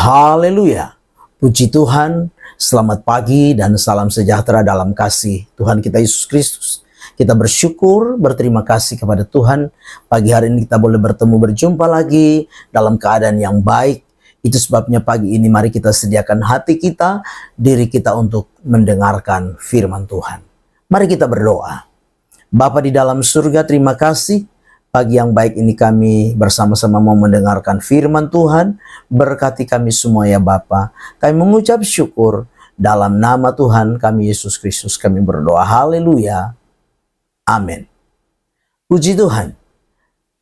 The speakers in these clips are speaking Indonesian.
Haleluya. Puji Tuhan, selamat pagi dan salam sejahtera dalam kasih Tuhan kita Yesus Kristus. Kita bersyukur, berterima kasih kepada Tuhan. Pagi hari ini kita boleh bertemu, berjumpa lagi dalam keadaan yang baik. Itu sebabnya pagi ini mari kita sediakan hati kita, diri kita untuk mendengarkan firman Tuhan. Mari kita berdoa. Bapa di dalam surga, terima kasih. Pagi yang baik ini kami bersama-sama mau mendengarkan firman Tuhan. Berkati kami semua ya Bapa. Kami mengucap syukur dalam nama Tuhan kami Yesus Kristus kami berdoa. Haleluya. Amin. Puji Tuhan.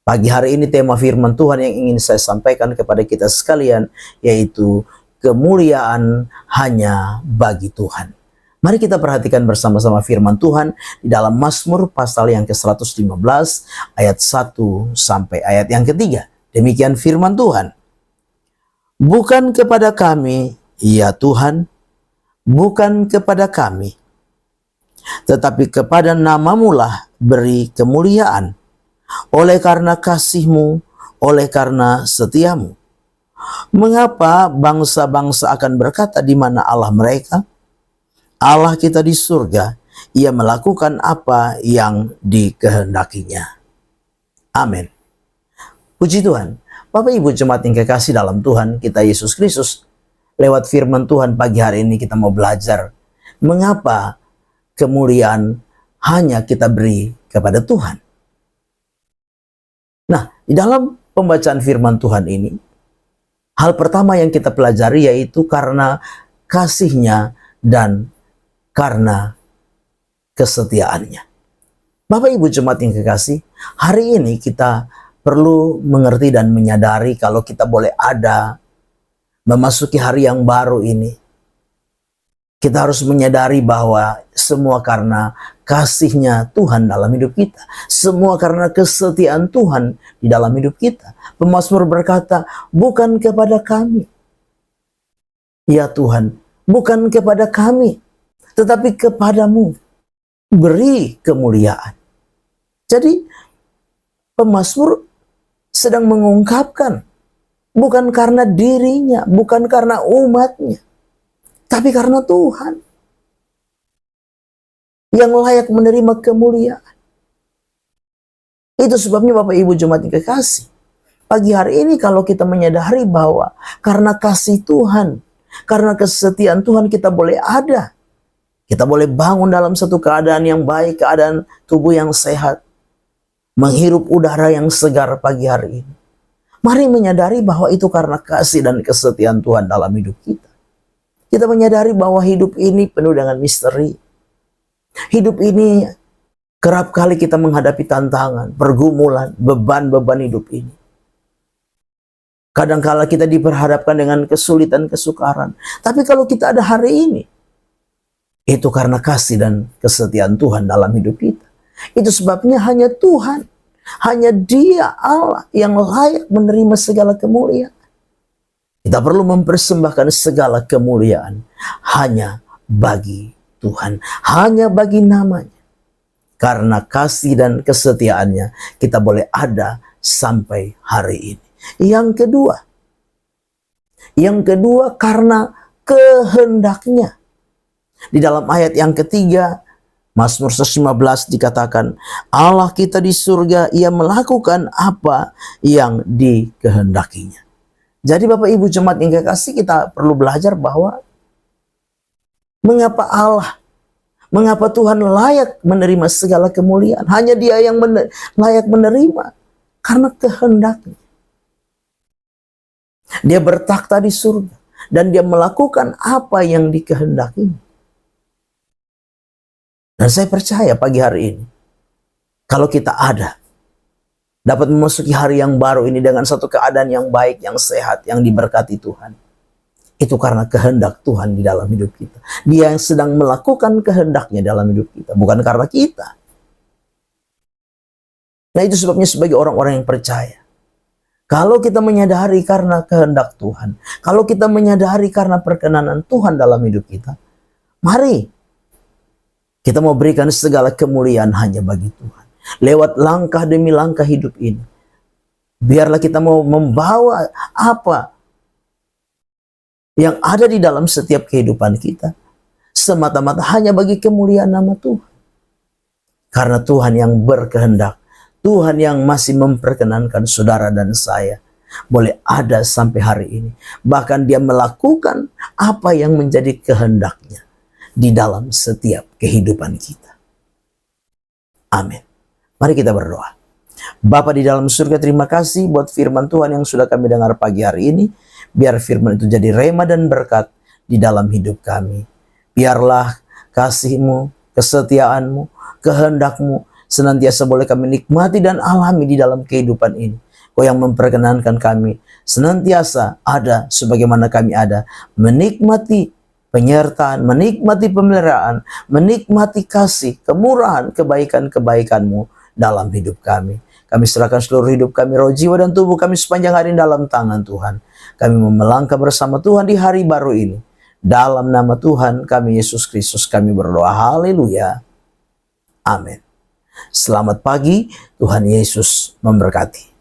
Pagi hari ini tema firman Tuhan yang ingin saya sampaikan kepada kita sekalian yaitu kemuliaan hanya bagi Tuhan. Mari kita perhatikan bersama-sama firman Tuhan di dalam Mazmur pasal yang ke-115 ayat 1 sampai ayat yang ketiga. Demikian firman Tuhan. Bukan kepada kami, ya Tuhan, bukan kepada kami, tetapi kepada namamu lah beri kemuliaan, oleh karena kasih-Mu, oleh karena setiamu. Mengapa bangsa-bangsa akan berkata di mana Allah mereka? Allah kita di surga, Ia melakukan apa yang dikehendakinya. Amin. Puji Tuhan. Bapak Ibu jemaat yang kekasih dalam Tuhan kita Yesus Kristus, lewat firman Tuhan pagi hari ini kita mau belajar mengapa kemuliaan hanya kita beri kepada Tuhan. Nah, di dalam pembacaan firman Tuhan ini, hal pertama yang kita pelajari yaitu karena kasih-Nya dan karena kesetiaannya. Bapak Ibu jemaat yang kekasih, hari ini kita perlu mengerti dan menyadari kalau kita boleh ada memasuki hari yang baru ini. Kita harus menyadari bahwa semua karena kasih-Nya Tuhan dalam hidup kita. Semua karena kesetiaan Tuhan di dalam hidup kita. Pemazmur berkata, bukan kepada kami, ya Tuhan, bukan kepada kami, tetapi kepadamu beri kemuliaan. Jadi pemazmur sedang mengungkapkan bukan karena dirinya, bukan karena umatnya, tapi karena Tuhan yang layak menerima kemuliaan. Itu sebabnya Bapak Ibu jemaat yang kekasih, pagi hari ini kalau kita menyadari bahwa karena kasih Tuhan, karena kesetiaan Tuhan kita boleh ada. Kita boleh bangun dalam satu keadaan yang baik, keadaan tubuh yang sehat, menghirup udara yang segar pagi hari ini. Mari menyadari bahwa itu karena kasih dan kesetiaan Tuhan dalam hidup kita. Kita menyadari bahwa hidup ini penuh dengan misteri. Hidup ini kerap kali kita menghadapi tantangan, pergumulan, beban-beban hidup ini. Kadangkala kita diperhadapkan dengan kesulitan, kesukaran. Tapi kalau kita ada hari ini, itu karena kasih dan kesetiaan Tuhan dalam hidup kita. Itu sebabnya hanya Tuhan, hanya Dia Allah yang layak menerima segala kemuliaan. Kita perlu mempersembahkan segala kemuliaan hanya bagi Tuhan, hanya bagi namanya. Karena kasih dan kesetiaannya kita boleh ada sampai hari ini. Yang kedua karena kehendaknya. Di dalam ayat yang ketiga, Mazmur 115 dikatakan, Allah kita di surga, Ia melakukan apa yang dikehendakinya. Jadi Bapak Ibu jemaat yang kekasih, kita perlu belajar bahwa mengapa Tuhan layak menerima segala kemuliaan. Hanya Dia yang layak menerima karena kehendaknya. Dia bertakhta di surga dan Dia melakukan apa yang dikehendakinya. Dan saya percaya pagi hari ini, kalau kita dapat memasuki hari yang baru ini dengan satu keadaan yang baik, yang sehat, yang diberkati Tuhan. Itu karena kehendak Tuhan di dalam hidup kita. Dia yang sedang melakukan kehendaknya dalam hidup kita, bukan karena kita. Nah itu sebabnya sebagai orang-orang yang percaya, kalau kita menyadari karena kehendak Tuhan, kalau kita menyadari karena perkenanan Tuhan dalam hidup kita, mari kita mau berikan segala kemuliaan hanya bagi Tuhan. Lewat langkah demi langkah hidup ini. Biarlah kita mau membawa apa yang ada di dalam setiap kehidupan kita semata-mata hanya bagi kemuliaan nama Tuhan. Karena Tuhan yang berkehendak, Tuhan yang masih memperkenankan saudara dan saya boleh ada sampai hari ini. Bahkan dia melakukan apa yang menjadi kehendaknya di dalam setiap kehidupan kita. Amin. Mari kita berdoa. Bapa di dalam surga, terima kasih buat firman Tuhan yang sudah kami dengar pagi hari ini. Biar firman itu jadi rema dan berkat di dalam hidup kami. Biarlah kasih-Mu, kesetiaan-Mu, kehendak-Mu senantiasa boleh kami nikmati dan alami di dalam kehidupan ini. Kau yang memperkenankan kami senantiasa ada sebagaimana kami ada, menikmati penyertaan, menikmati pemeliharaan, menikmati kasih, kemurahan, kebaikan-kebaikan-Mu dalam hidup kami. Kami serahkan seluruh hidup kami, roh, jiwa, dan tubuh kami sepanjang hari dalam tangan Tuhan. Kami melangkah bersama Tuhan di hari baru ini. Dalam nama Tuhan kami Yesus Kristus kami berdoa. Haleluya. Amin. Selamat pagi, Tuhan Yesus memberkati.